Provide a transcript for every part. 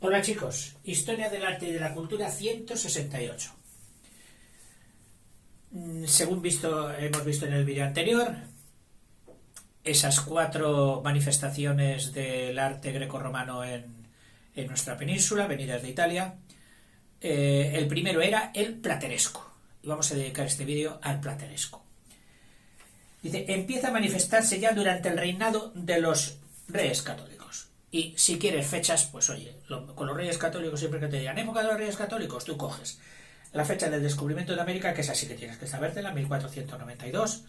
Hola chicos, Historia del Arte y de la Cultura 168. Según hemos visto en el vídeo anterior, esas 4 manifestaciones del arte grecorromano en nuestra península, venidas de Italia. El primero era el plateresco, y vamos a dedicar este vídeo al plateresco. Dice, empieza a manifestarse ya durante el reinado de los reyes católicos. Y si quieres fechas, pues oye, con los reyes católicos siempre que te digan época de los reyes católicos, tú coges la fecha del descubrimiento de América, que es así que tienes que sabértela, 1492,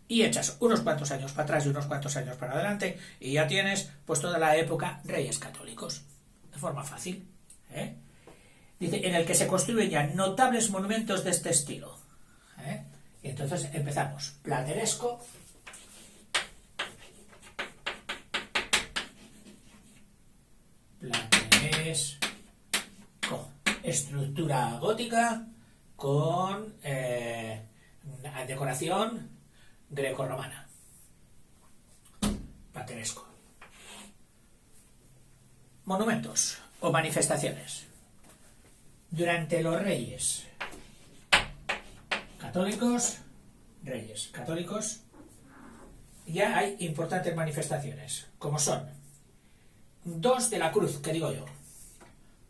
y echas unos cuantos años para atrás y unos cuantos años para adelante, y ya tienes pues toda la época reyes católicos, de forma fácil, ¿eh? Dice, en el que se construyen ya notables monumentos de este estilo, ¿eh? Y entonces empezamos, plateresco, estructura gótica con decoración grecorromana. Plateresco. Monumentos o manifestaciones. Durante los reyes católicos, ya hay importantes manifestaciones, como son 2 de la Cruz, que digo yo.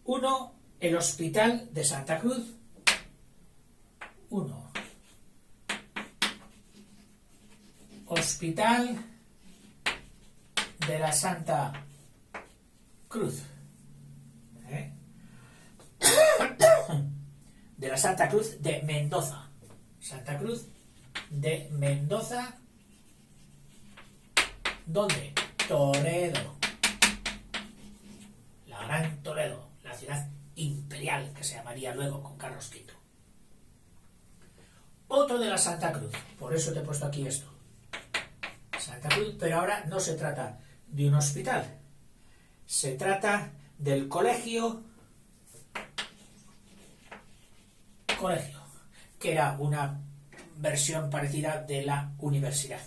1, el Hospital de Santa Cruz. 1. Hospital de la Santa Cruz. De la Santa Cruz de Mendoza. Santa Cruz de Mendoza. ¿Dónde? Toledo. La Gran Toledo, la ciudad imperial que se llamaría luego con Carlos V. Otro de la Santa Cruz, por eso te he puesto aquí esto. Santa Cruz, pero ahora no se trata de un hospital, se trata del colegio, que era una versión parecida de la universidad,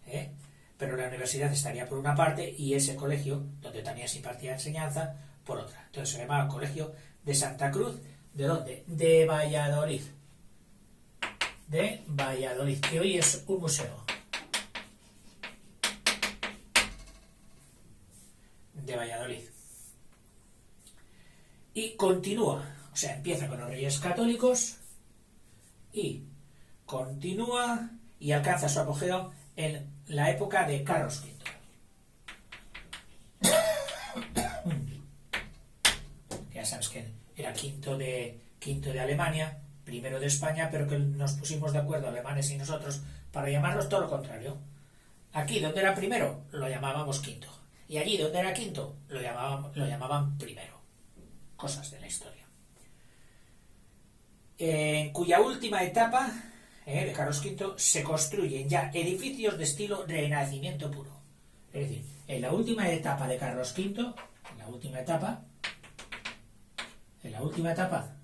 ¿eh? Pero la universidad estaría por una parte y ese colegio, donde también se impartía enseñanza, por otra. Entonces se llamaba Colegio de Santa Cruz. ¿De dónde? De Valladolid. De Valladolid, que hoy es un museo. De Valladolid. Y continúa, o sea, empieza con los reyes católicos y continúa y alcanza su apogeo en la época de Carlos V. Ya sabes que era quinto de Alemania, primero de España, pero que nos pusimos de acuerdo alemanes y nosotros para llamarlos todo lo contrario. Aquí donde era primero lo llamábamos quinto, y allí donde era quinto lo llamaban primero. Cosas de la historia. En cuya última etapa de Carlos V se construyen ya edificios de estilo renacimiento puro. Es decir, en la última etapa de Carlos V, en la última etapa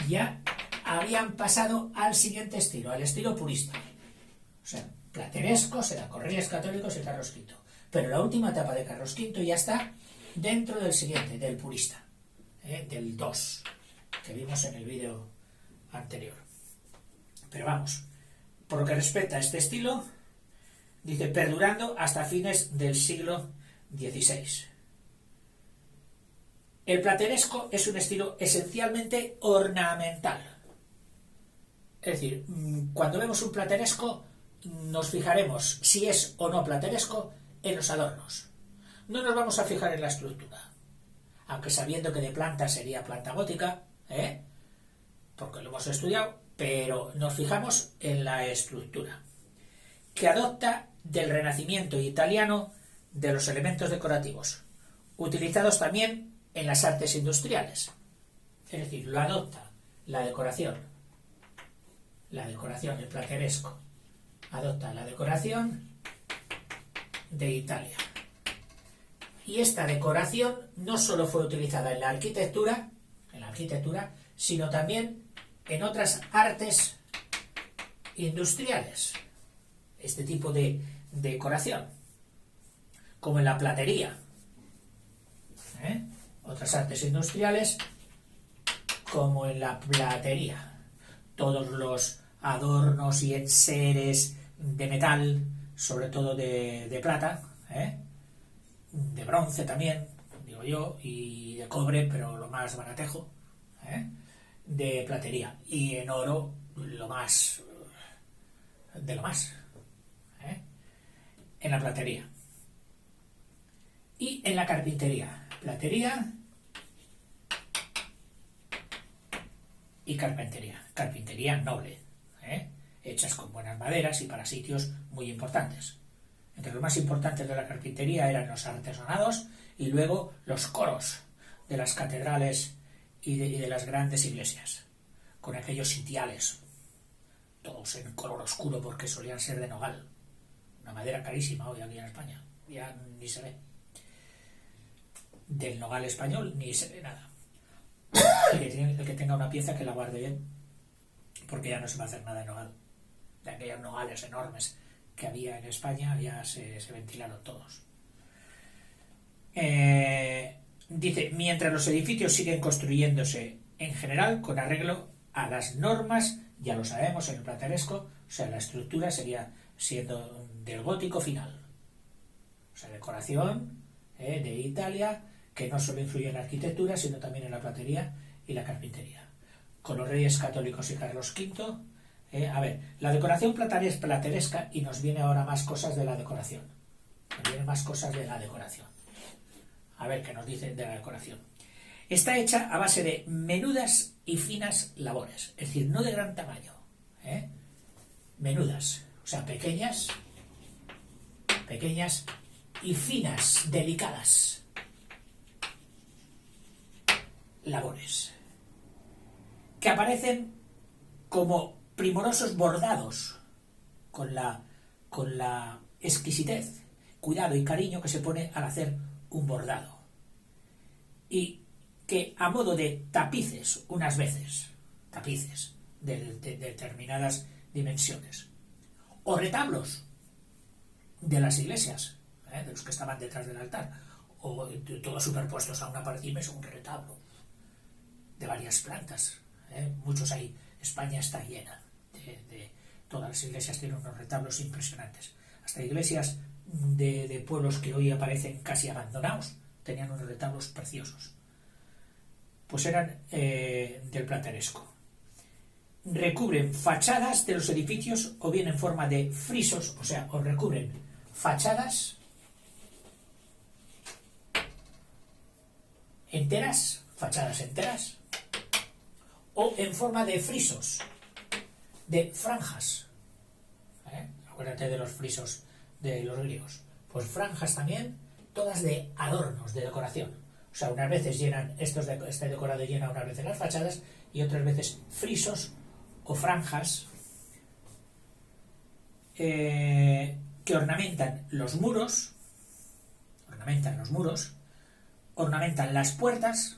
ya habían pasado al siguiente estilo, al estilo purista. O sea, plateresco será con reyes católicos y Carlos V. Pero la última etapa de Carlos V ya está dentro del siguiente, del purista, del 2, que vimos en el vídeo anterior. Pero vamos, por lo que respecta a este estilo, dice perdurando hasta fines del siglo XVI. El plateresco es un estilo esencialmente ornamental. Es decir, cuando vemos un plateresco, nos fijaremos si es o no plateresco en los adornos. No nos vamos a fijar en la estructura, aunque sabiendo que de planta sería planta gótica, porque lo hemos estudiado, pero nos fijamos en la estructura, que adopta del renacimiento italiano de los elementos decorativos, utilizados también en las artes industriales. Es decir, lo adopta la decoración, el plateresco, adopta la decoración de Italia. Y esta decoración no solo fue utilizada en la arquitectura, sino también en otras artes industriales. Este tipo de decoración, como en la platería, otras artes industriales, como en la platería. Todos los adornos y enseres de metal, sobre todo de plata, de bronce también, digo yo, y de cobre, pero lo más baratejo, de platería. Y en oro, lo más de lo más, en la platería. Y en la carpintería, platería y carpintería. Carpintería noble, hechas con buenas maderas y para sitios muy importantes. Entre los más importantes de la carpintería eran los artesonados y luego los coros de las catedrales y de las grandes iglesias, con aquellos sitiales, todos en color oscuro porque solían ser de nogal, una madera carísima hoy aquí en España, ya ni se ve. Del nogal español ni se ve nada. El que tenga una pieza que la guarde bien, porque ya no se va a hacer nada de nogal. De aquellos nogales enormes que había en España ya se ventilaron todos. Dice, mientras los edificios siguen construyéndose en general con arreglo a las normas, ya lo sabemos, en el plateresco, o sea, la estructura sería siendo del gótico final. O sea, decoración de Italia, que no solo influye en la arquitectura, sino también en la platería y la carpintería. Con los reyes católicos y Carlos V. A ver, la decoración plateresca, y nos viene ahora más cosas de la decoración. Nos vienen más cosas de la decoración. A ver qué nos dicen de la decoración. Está hecha a base de menudas y finas labores, es decir, no de gran tamaño. Menudas, o sea, pequeñas y finas, delicadas labores, que aparecen como primorosos bordados, con la exquisitez, cuidado y cariño que se pone al hacer un bordado, y que a modo de tapices, unas veces, tapices de determinadas dimensiones, o retablos de las iglesias, de los que estaban detrás del altar, o todos superpuestos a una pared y un retablo de varias plantas. Muchos hay. España está llena de todas las iglesias tienen unos retablos impresionantes. Hasta iglesias de pueblos que hoy aparecen casi abandonados tenían unos retablos preciosos. Pues eran del plateresco. Recubren fachadas de los edificios o bien en forma de frisos, o sea, o recubren fachadas enteras, o en forma de frisos, de franjas. Acuérdate de los frisos de los griegos. Pues franjas también, todas de adornos, de decoración. O sea, unas veces llenan, este decorado llena unas veces las fachadas y otras veces frisos o franjas que ornamentan los muros, ornamentan las puertas,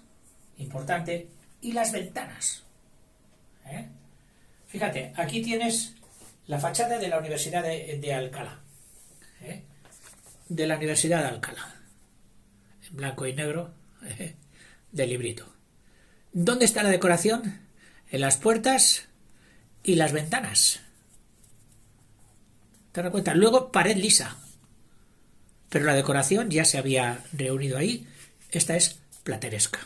importante, y las ventanas. Fíjate, aquí tienes la fachada de la Universidad de Alcalá. De la Universidad de Alcalá. En blanco y negro, del librito. ¿Dónde está la decoración? En las puertas y las ventanas. ¿Te das cuenta? Luego pared lisa. Pero la decoración ya se había reunido ahí. Esta es plateresca.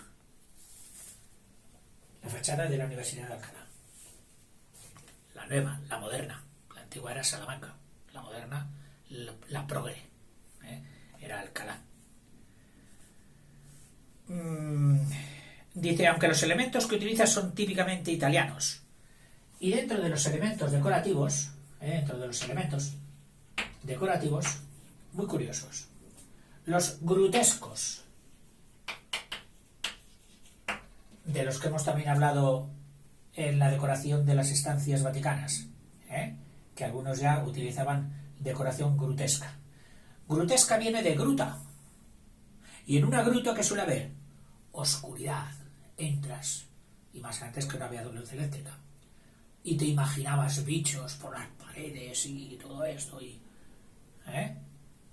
La fachada de la Universidad de Alcalá. La nueva, la moderna. La antigua era Salamanca. La moderna, la progre. Era Alcalá. Dice, aunque los elementos que utiliza son típicamente italianos, y dentro de los elementos decorativos, muy curiosos, los grutescos, de los que hemos también hablado en la decoración de las estancias vaticanas, que algunos ya utilizaban decoración grutesca. Grutesca viene de gruta, y en una gruta que suele haber oscuridad, entras, y más antes que no había luz eléctrica, y te imaginabas bichos por las paredes y todo esto, y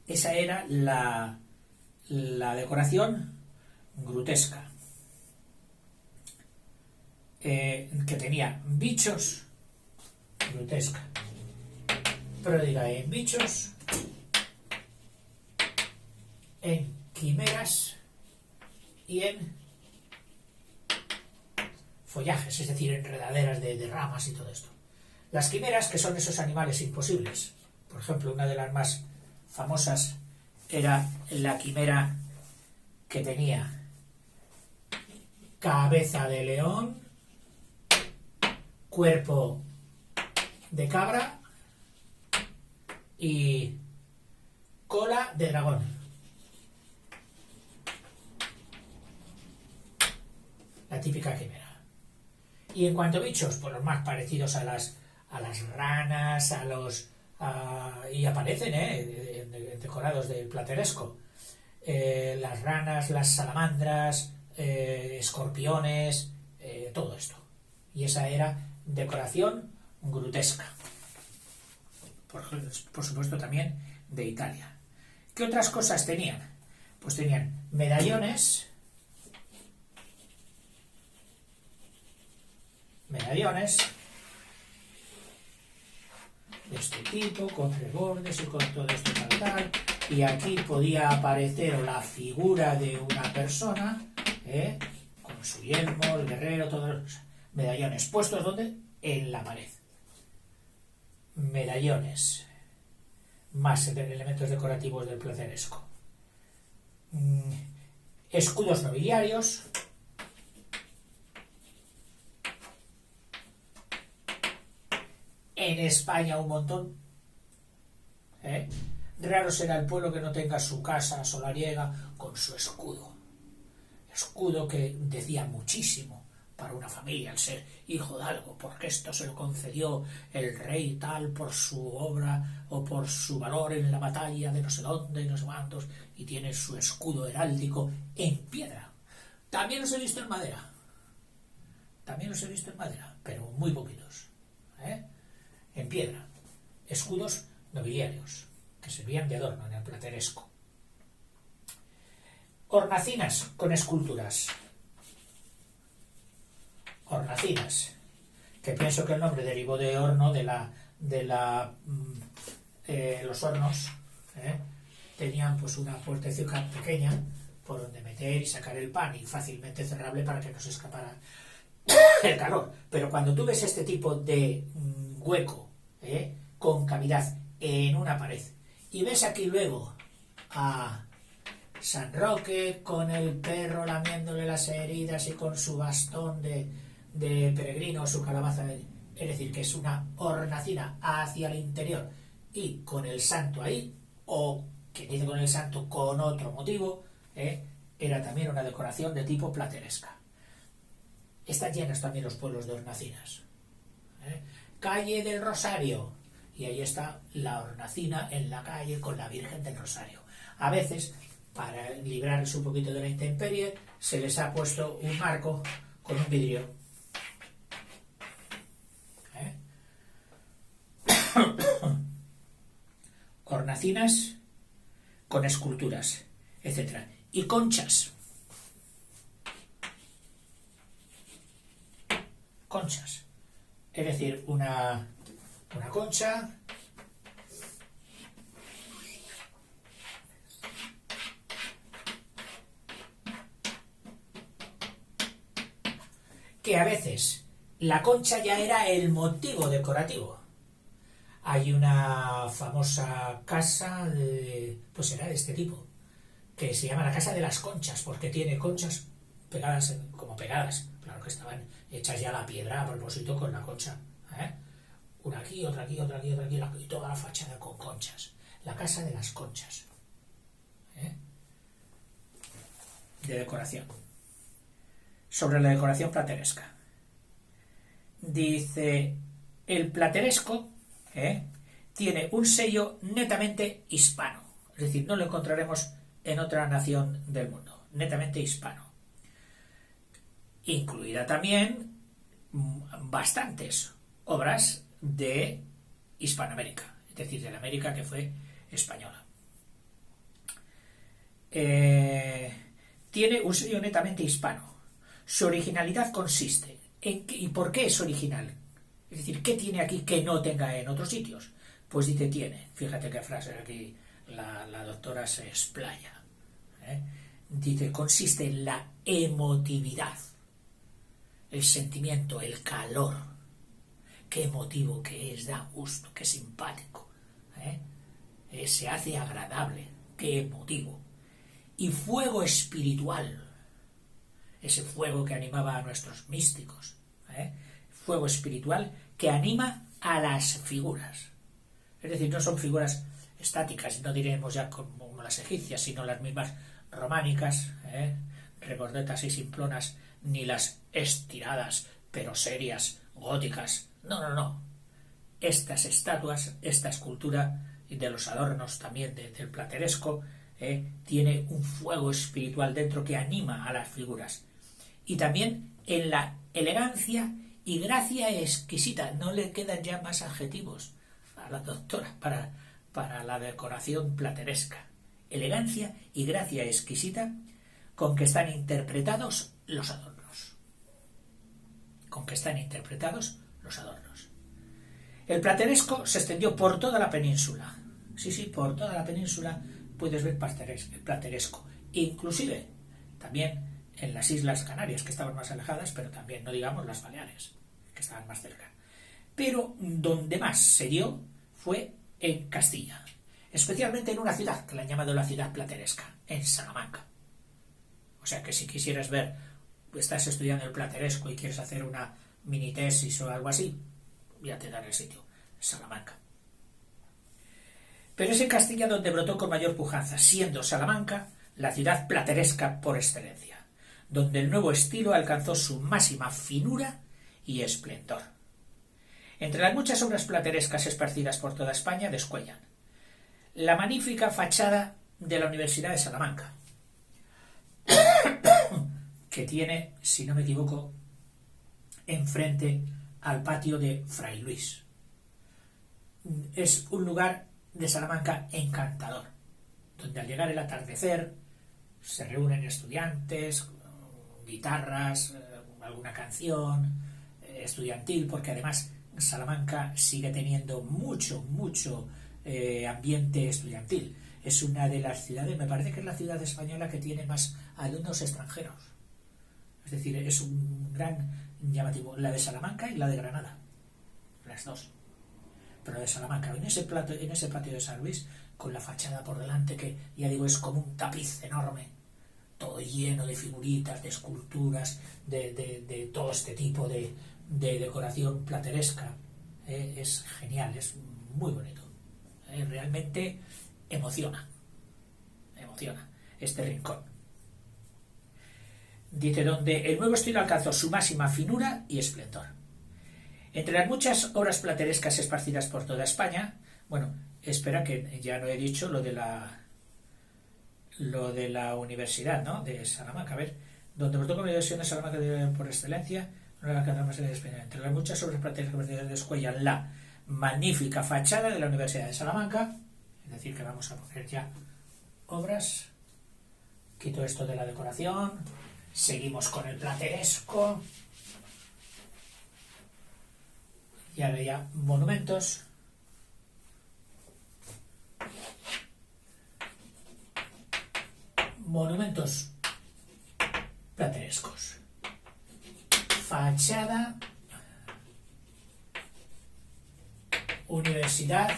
esa era la decoración grutesca. que tenía bichos, grutesca, pródiga en bichos, en quimeras y en follajes, es decir, enredaderas de ramas y todo esto. Las quimeras, que son esos animales imposibles. Por ejemplo, una de las más famosas era la quimera que tenía cabeza de león, cuerpo de cabra y cola de dragón. La típica quimera. Y en cuanto a bichos, pues los más parecidos a las ranas, y aparecen en decorados del plateresco. Las ranas, las salamandras, escorpiones, todo esto. Y esa era decoración grutesca. Por supuesto también de Italia. ¿Qué otras cosas tenían? Pues tenían medallones de este tipo, con rebordes y con todo esto tal, y aquí podía aparecer la figura de una persona, con su yelmo, el guerrero, todos los medallones puestos, ¿dónde? En la pared. Medallones, más elementos decorativos del plateresco. Escudos nobiliarios, en España un montón. Raro será el pueblo que no tenga su casa solariega con su escudo. Escudo que decía muchísimo para una familia, al ser hijo de algo, porque esto se lo concedió el rey tal por su obra o por su valor en la batalla de no sé dónde, no sé cuántos, y tiene su escudo heráldico en piedra. También los he visto en madera. Pero muy poquitos. En piedra. Escudos nobiliarios, que servían de adorno en el plateresco. Hornacinas con esculturas. Hornacinas, que pienso que el nombre derivó de horno, los hornos, tenían pues una puertecita pequeña por donde meter y sacar el pan, y fácilmente cerrable para que no se escapara el calor. Pero cuando tú ves este tipo de hueco, con cavidad en una pared, y ves aquí luego a San Roque con el perro lamiéndole las heridas y con su bastón de peregrino, su calabaza, es decir, que es una hornacina hacia el interior y con el santo ahí, o que dice con el santo con otro motivo, era también una decoración de tipo plateresca. Están llenos también los pueblos de hornacinas. Calle del Rosario, y ahí está la hornacina en la calle con la Virgen del Rosario. A veces, para librarse un poquito de la intemperie, se les ha puesto un marco con un vidrio. Hornacinas con esculturas, etc. Y conchas. Conchas. Es decir, una concha que a veces la concha ya era el motivo decorativo. Hay una famosa casa pues era de este tipo, que se llama la Casa de las Conchas, porque tiene conchas pegadas, claro que estaban hechas ya a la piedra a propósito con la concha. Una aquí, otra aquí, otra aquí, otra aquí, y toda la fachada con conchas. La Casa de las Conchas. De decoración. Sobre la decoración plateresca. Dice, el plateresco tiene un sello netamente hispano. Es decir, no lo encontraremos en otra nación del mundo. Netamente hispano. Incluirá también bastantes obras de Hispanoamérica, es decir, de la América que fue española. Tiene un sello netamente hispano. Su originalidad consiste ¿Y por qué es original? Es decir, ¿qué tiene aquí que no tenga en otros sitios? Pues dice tiene. Fíjate qué frase aquí la doctora se explaya. Dice, consiste en la emotividad, el sentimiento, el calor. Qué emotivo que es, da gusto, qué simpático. Se hace agradable, qué emotivo. Y fuego espiritual, ese fuego que animaba a nuestros místicos. Fuego espiritual que anima a las figuras. Es decir, no son figuras estáticas, no diremos ya como las egipcias, sino las mismas románicas, regordetas y simplonas, ni las estiradas, pero serias, góticas. No. Estas estatuas, esta escultura de los adornos también del plateresco, tiene un fuego espiritual dentro que anima a las figuras. Y también en la elegancia y gracia exquisita. No le quedan ya más adjetivos a la doctora para la decoración plateresca. Elegancia y gracia exquisita con que están interpretados los adornos. El plateresco se extendió por toda la península. Sí, por toda la península puedes ver plateresco. Inclusive también en las Islas Canarias, que estaban más alejadas, pero también, no digamos, las Baleares, que estaban más cerca. Pero donde más se dio fue en Castilla, especialmente en una ciudad que la han llamado la ciudad plateresca, en Salamanca. O sea que si quisieras ver, estás estudiando el plateresco y quieres hacer una mini tesis o algo así, ya te dan el sitio, Salamanca. Pero es en Castilla donde brotó con mayor pujanza, siendo Salamanca la ciudad plateresca por excelencia, donde el nuevo estilo alcanzó su máxima finura y esplendor. Entre las muchas obras platerescas esparcidas por toda España descuellan la magnífica fachada de la Universidad de Salamanca, que tiene, si no me equivoco, enfrente al patio de Fray Luis. Es un lugar de Salamanca encantador, donde al llegar el atardecer se reúnen estudiantes, guitarras, alguna canción estudiantil, porque además Salamanca sigue teniendo mucho ambiente estudiantil. Es una de las ciudades, me parece que es la ciudad española que tiene más alumnos extranjeros. Es decir, es un gran llamativo. La de Salamanca y la de Granada, las dos. Pero la de Salamanca, en ese patio de San Luis, con la fachada por delante, que ya digo, es como un tapiz enorme, todo lleno de figuritas, de esculturas, de todo este tipo de decoración plateresca. Es genial, es muy bonito. Realmente emociona este rincón. Dice, donde el nuevo estilo alcanzó su máxima finura y esplendor. Entre las muchas obras platerescas esparcidas por toda España, bueno, espera que ya no he dicho lo de la universidad, ¿no?, de Salamanca. A ver, donde brotó con la Universidad de Salamanca por excelencia, entre las muchas obras platerescas descuellan la magnífica fachada de la Universidad de Salamanca. Es decir, que vamos a poner ya obras. Quito esto de la decoración. Seguimos con el plateresco. Y ahora ya monumentos. Monumentos platerescos. Fachada Universidad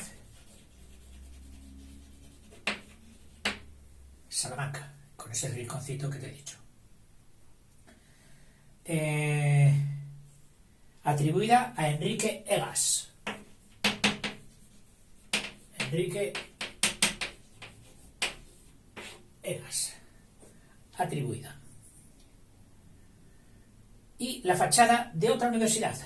Salamanca, con ese rinconcito que te he dicho. Atribuida a Enrique Egas. Enrique Egas. Atribuida. Y la fachada de otra universidad.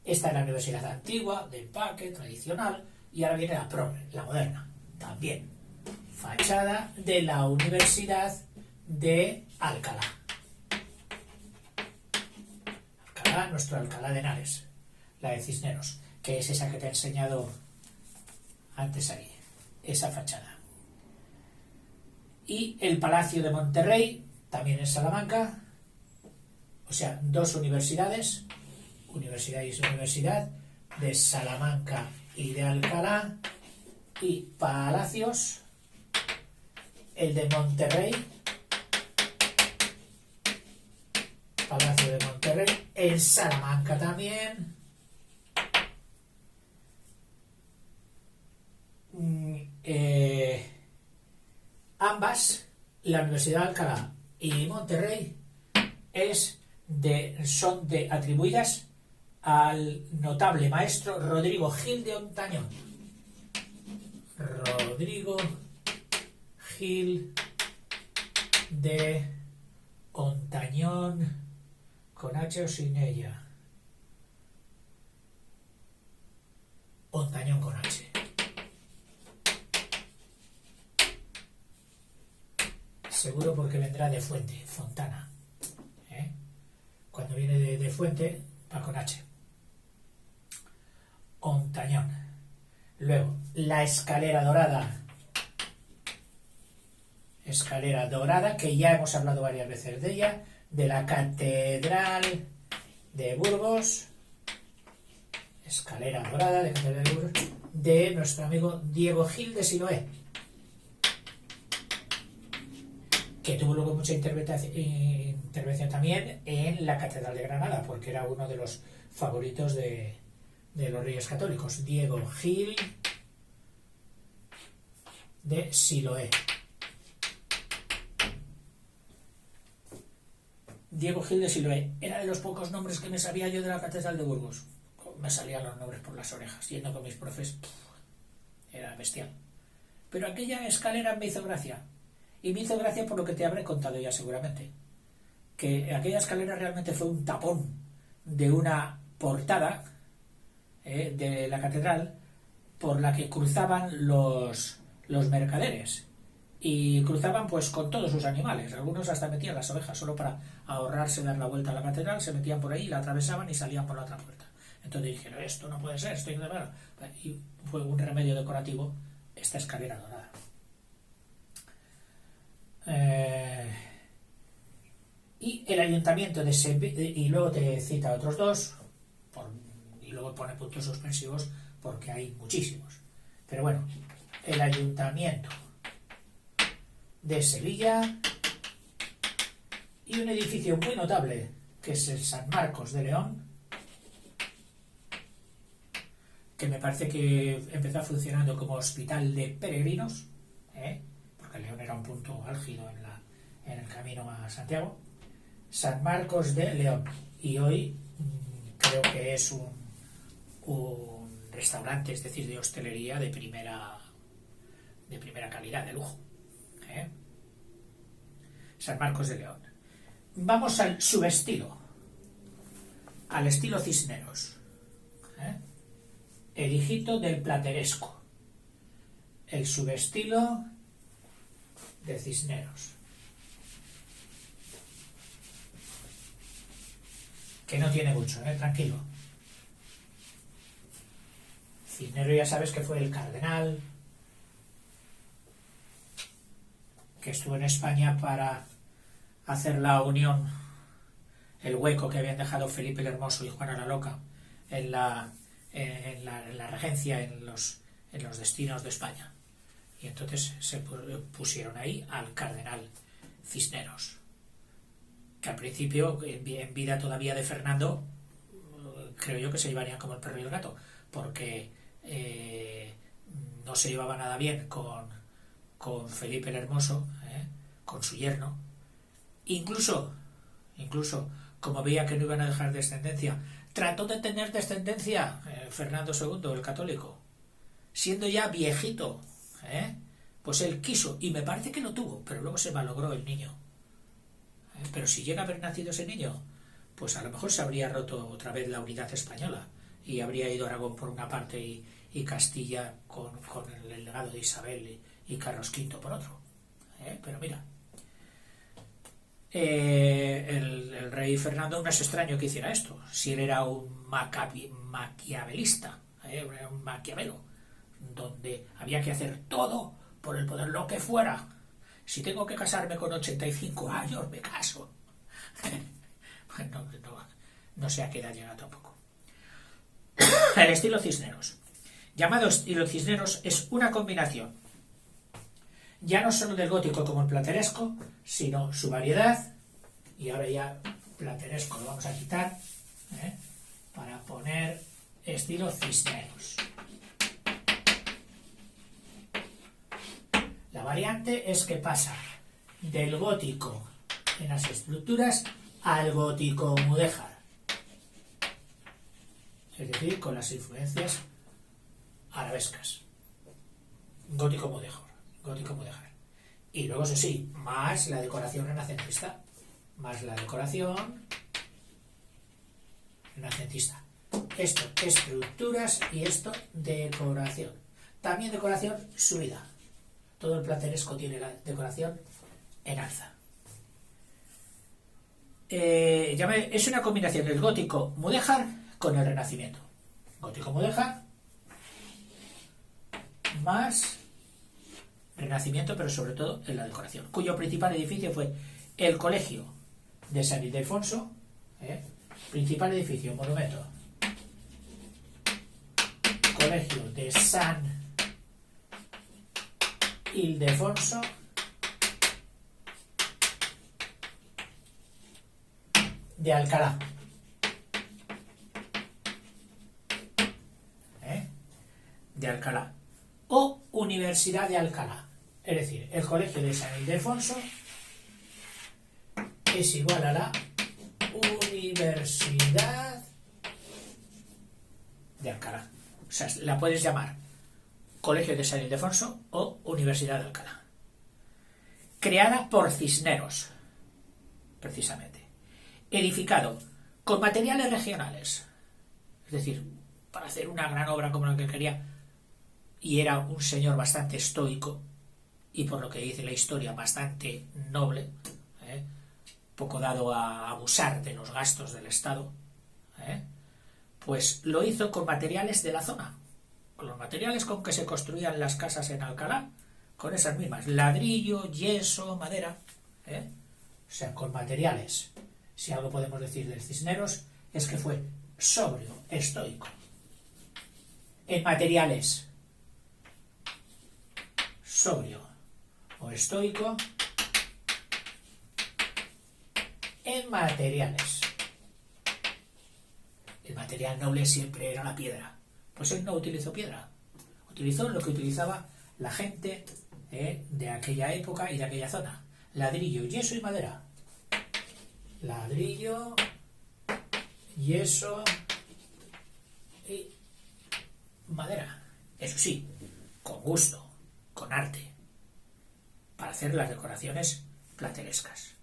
Esta es la universidad antigua, de empaque, tradicional, y ahora viene la progre, la moderna, también. Fachada de la Universidad de Alcalá. Alcalá, nuestro Alcalá de Henares, la de Cisneros, que es esa que te he enseñado antes ahí, esa fachada. Y el Palacio de Monterrey, también en Salamanca, o sea, dos universidades, universidad de Salamanca y de Alcalá, y palacios, el de Monterrey, Palacio de Monterrey, en Salamanca también, ambas, la Universidad de Alcalá y Monterrey, son atribuidas al notable maestro Rodrigo Gil de Ontañón. Rodrigo Gil de Ontañón, con H o sin ella. Ontañón con H. Seguro porque vendrá de Fuente, Fontana. Cuando viene de Fuente, va con H. Ontañón. Luego, la escalera dorada, que ya hemos hablado varias veces de ella, de la Catedral de Burgos, escalera dorada de Catedral de Burgos, de nuestro amigo Diego Gil de Siloé, que tuvo luego mucha intervención también en la Catedral de Granada, porque era uno de los favoritos de los Reyes Católicos. Diego Gil de Siloé. Diego Gil de Siloé era de los pocos nombres que me sabía yo de la Catedral de Burgos. Me salían los nombres por las orejas, yendo con mis profes, era bestial. Pero aquella escalera me hizo gracia. Y me hizo gracia por lo que te habré contado ya seguramente. Que aquella escalera realmente fue un tapón de una portada de la catedral por la que cruzaban los mercaderes. Y cruzaban pues con todos sus animales. Algunos hasta metían las ovejas solo para ahorrarse dar la vuelta a la catedral, se metían por ahí, la atravesaban y salían por la otra puerta. Entonces dijeron, esto no puede ser, esto hay que llevarlo. Y fue un remedio decorativo esta escalera dorada. Y el ayuntamiento de Sevilla, y luego te cita otros dos, y luego pone puntos suspensivos porque hay muchísimos. Pero bueno, el ayuntamiento de Sevilla y un edificio muy notable que es el San Marcos de León, que me parece que empezó funcionando como hospital de peregrinos, porque León era un punto álgido en el camino a Santiago. San Marcos de León, y hoy creo que es un restaurante, es decir, de hostelería de primera calidad, de lujo. San Marcos de León. Vamos al subestilo, al estilo Cisneros, el hijito del plateresco, el subestilo de Cisneros, que no tiene mucho, tranquilo. Cisneros ya sabes que fue el cardenal que estuvo en España para hacer la unión, el hueco que habían dejado Felipe el Hermoso y Juana la Loca en la regencia, en los destinos de España. Y entonces se pusieron ahí al cardenal Cisneros, que al principio, en vida todavía de Fernando, creo yo que se llevarían como el perro y el gato, porque no se llevaba nada bien con Felipe el Hermoso, con su yerno. Incluso, como veía que no iban a dejar descendencia, trató de tener descendencia Fernando II, el católico, siendo ya viejito, pues él quiso, y me parece que lo tuvo, pero luego se malogró el niño. Pero si llega a haber nacido ese niño, pues a lo mejor se habría roto otra vez la unidad española y habría ido Aragón por una parte y Castilla con el legado de Isabel y Carlos V por otro. Pero mira, el rey Fernando no es extraño que hiciera esto, si él era un maquiavelista, un maquiavelo, donde había que hacer todo por el poder, lo que fuera. Si tengo que casarme con 85 años, me caso. No sé a qué edad llega tampoco. El estilo Cisneros. Llamado estilo Cisneros es una combinación ya no solo del gótico como el plateresco, sino su variedad. Y ahora ya plateresco lo vamos a quitar, para poner estilo Cisneros. La variante es que pasa del gótico en las estructuras al gótico mudéjar, es decir, con las influencias arabescas. Gótico mudéjar. Y luego, eso sí, más la decoración renacentista. Esto, estructuras, y esto, decoración. También decoración subida. Todo el plateresco tiene la decoración en alza. Es una combinación del gótico mudéjar con el renacimiento. Gótico mudéjar más renacimiento, pero sobre todo en la decoración, cuyo principal edificio fue el Colegio de San Ildefonso, principal edificio, monumento, Colegio de San Ildefonso de Alcalá. De Alcalá. O Universidad de Alcalá. Es decir, el Colegio de San Ildefonso es igual a la Universidad de Alcalá. O sea, la puedes llamar Colegio de San Ildefonso o Universidad de Alcalá. Creada por Cisneros, precisamente. Edificado con materiales regionales. Es decir, para hacer una gran obra como la que quería. Y era un señor bastante estoico, y por lo que dice la historia, bastante noble, poco dado a abusar de los gastos del Estado, pues lo hizo con materiales de la zona, con los materiales con que se construían las casas en Alcalá, con esas mismas, ladrillo, yeso, madera, o sea, con materiales. Si algo podemos decir del Cisneros, es que fue sobrio, estoico. En materiales, sobrio o estoico en materiales. El material noble siempre era la piedra. Pues él no utilizó piedra. Utilizó lo que utilizaba la gente de aquella época y de aquella zona. Ladrillo, yeso y madera. Ladrillo, yeso y madera. Eso sí, con gusto, con arte, para hacer las decoraciones platerescas.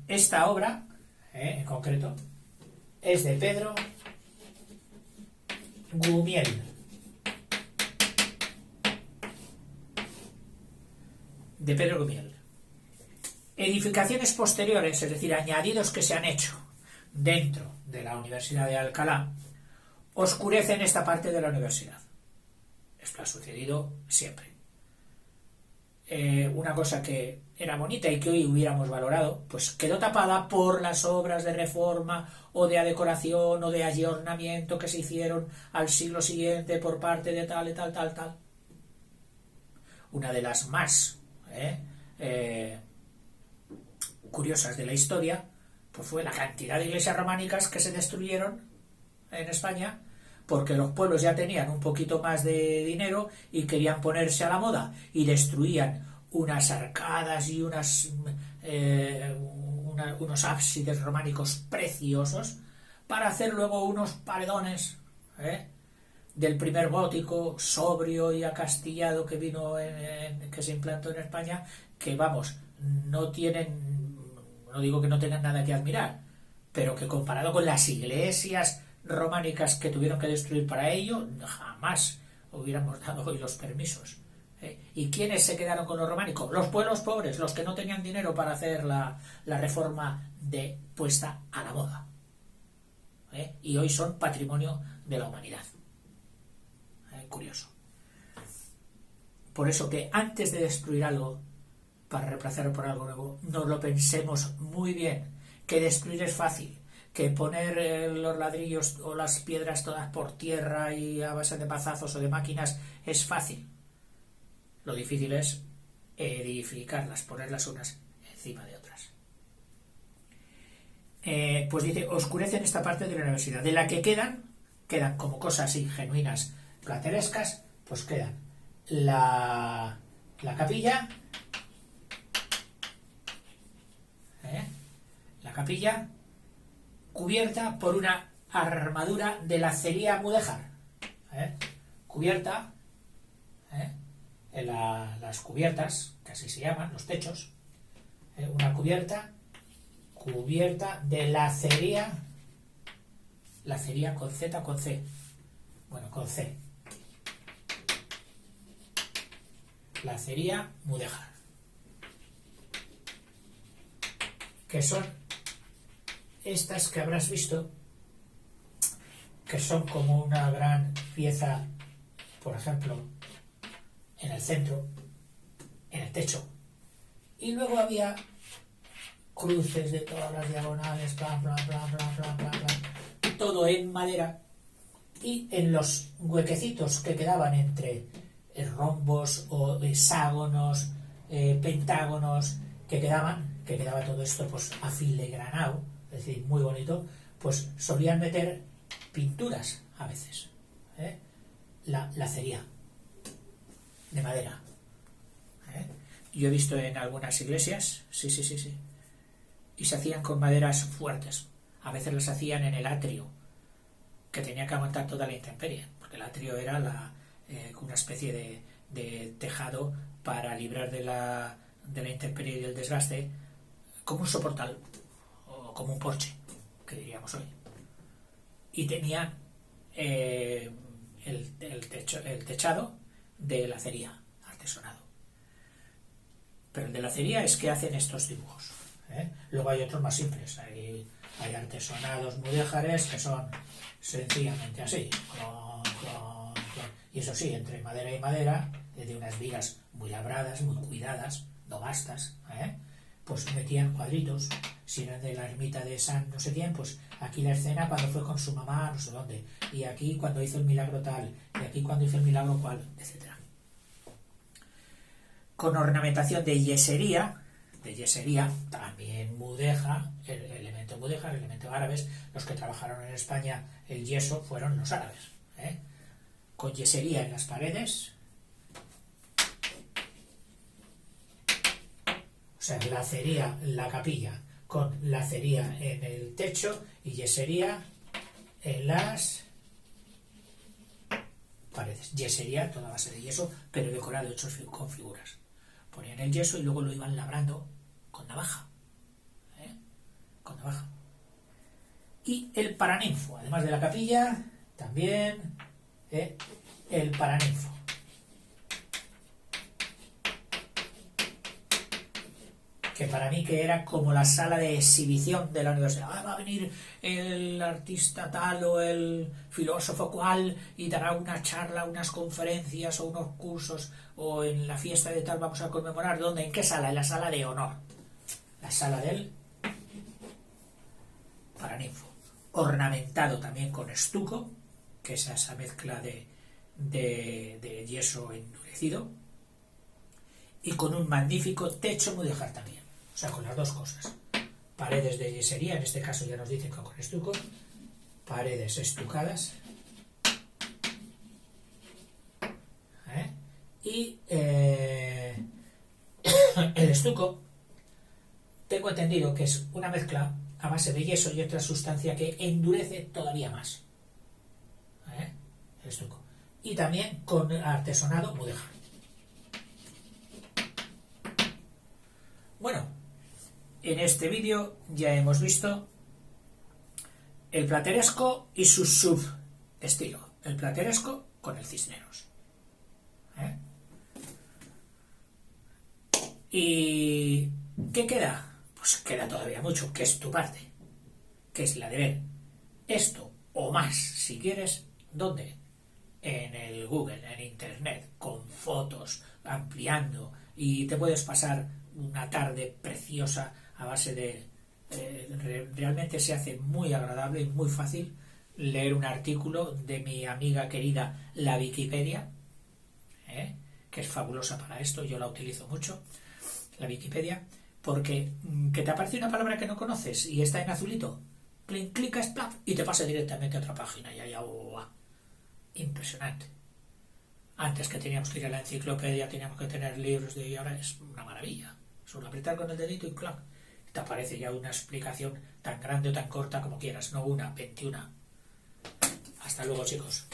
Esta obra, en concreto, es de Pedro Gumiel. Edificaciones posteriores, es decir, añadidos que se han hecho dentro de la Universidad de Alcalá, oscurecen esta parte de la universidad. Esto ha sucedido siempre. Una cosa que era bonita y que hoy hubiéramos valorado, pues quedó tapada por las obras de reforma o de decoración o de ayornamiento que se hicieron al siglo siguiente por parte de tal y tal, tal, tal. Una de las más curiosas de la historia, pues fue la cantidad de iglesias románicas que se destruyeron en España, porque los pueblos ya tenían un poquito más de dinero y querían ponerse a la moda y destruían unas arcadas y unos ábsides románicos preciosos para hacer luego unos paredones del primer gótico sobrio y acastillado que vino que se implantó en España, que vamos, no digo que no tengan nada que admirar, pero que comparado con las iglesias románicas que tuvieron que destruir para ello, jamás hubiéramos dado hoy los permisos. ¿Y quiénes se quedaron con lo románico? Los pueblos pobres, los que no tenían dinero para hacer la reforma puesta a la moda. Y hoy son patrimonio de la humanidad. Curioso. Por eso que antes de destruir algo para reemplazarlo por algo nuevo, nos lo pensemos muy bien, que destruir es fácil, que poner los ladrillos o las piedras todas por tierra y a base de mazazos o de máquinas es fácil. Lo difícil es edificarlas, ponerlas unas encima de otras. Pues dice, oscurecen esta parte de la universidad. De la que quedan como cosas así genuinas, platerescas, pues quedan la capilla, la capilla cubierta por una armadura de lacería mudéjar, cubierta, en las cubiertas, que así se llaman, los techos, una cubierta de lacería con Z, con C, bueno, con C, lacería mudéjar, que son estas que habrás visto, que son como una gran pieza, por ejemplo, en el centro, en el techo, y luego había cruces de todas las diagonales, bla, bla, bla, bla, bla, bla, bla, todo en madera, y en los huequecitos que quedaban entre rombos o hexágonos, pentágonos, que quedaba todo esto pues afiligranado, es decir, muy bonito, pues solían meter pinturas a veces, la lacería de madera. Yo he visto en algunas iglesias, sí, y se hacían con maderas fuertes. A veces las hacían en el atrio, que tenía que aguantar toda la intemperie, porque el atrio era una especie de tejado para librar de la intemperie y del desgaste, como un soportal o como un porche, que diríamos hoy. Y tenía el techado de lacería artesonado. Pero el de lacería es que hacen estos dibujos. Luego hay otros más simples. Hay artesonados mudéjares que son sencillamente así. Y eso sí, entre madera y madera, de unas vigas muy labradas, muy cuidadas, no bastas, pues metían cuadritos. Si eran de la ermita de San no sé quién, pues aquí la escena cuando fue con su mamá no sé dónde, y aquí cuando hizo el milagro tal, y aquí cuando hizo el milagro cual, etc. Con ornamentación de yesería, también mudéjar, el elemento árabes. Los que trabajaron en España el yeso fueron los árabes, con yesería en las paredes, o sea, lacería la capilla con lacería en el techo y yesería en las paredes. Yesería, toda base de yeso, pero decorado, hecho con figuras. Ponían el yeso y luego lo iban labrando con navaja. Con navaja. Y el paraninfo, además de la capilla, también el paraninfo. Que para mí que era como la sala de exhibición de la universidad. Va a venir el artista tal o el filósofo cual y dará una charla, unas conferencias o unos cursos, o en la fiesta de tal vamos a conmemorar. ¿Dónde? ¿En qué sala? En la sala de honor. La sala del paraninfo. Ornamentado también con estuco, que es esa mezcla de yeso endurecido, y con un magnífico techo mudéjar también. O sea, con las dos cosas. Paredes de yesería, en este caso ya nos dicen que con estuco. Paredes estucadas. Y el estuco, tengo entendido que es una mezcla a base de yeso y otra sustancia que endurece todavía más. El estuco. Y también con artesonado mudéjar. Bueno, en este vídeo ya hemos visto el plateresco y su subestilo. El plateresco con el Cisneros. ¿Y qué queda? Pues queda todavía mucho, que es tu parte, que es la de ver esto o más, si quieres, ¿dónde? En el Google, en Internet, con fotos, ampliando, y te puedes pasar una tarde preciosa a base de... realmente se hace muy agradable y muy fácil leer un artículo de mi amiga querida la Wikipedia, que es fabulosa para esto, yo la utilizo mucho, la Wikipedia, porque que te aparece una palabra que no conoces y está en azulito, clicas, plap, y te pasa directamente a otra página, ya, impresionante. Antes que teníamos que ir a la enciclopedia, teníamos que tener libros y ahora es una maravilla. Solo apretar con el dedito y clac, te aparece ya una explicación tan grande o tan corta como quieras, no una, 21. Hasta luego, chicos.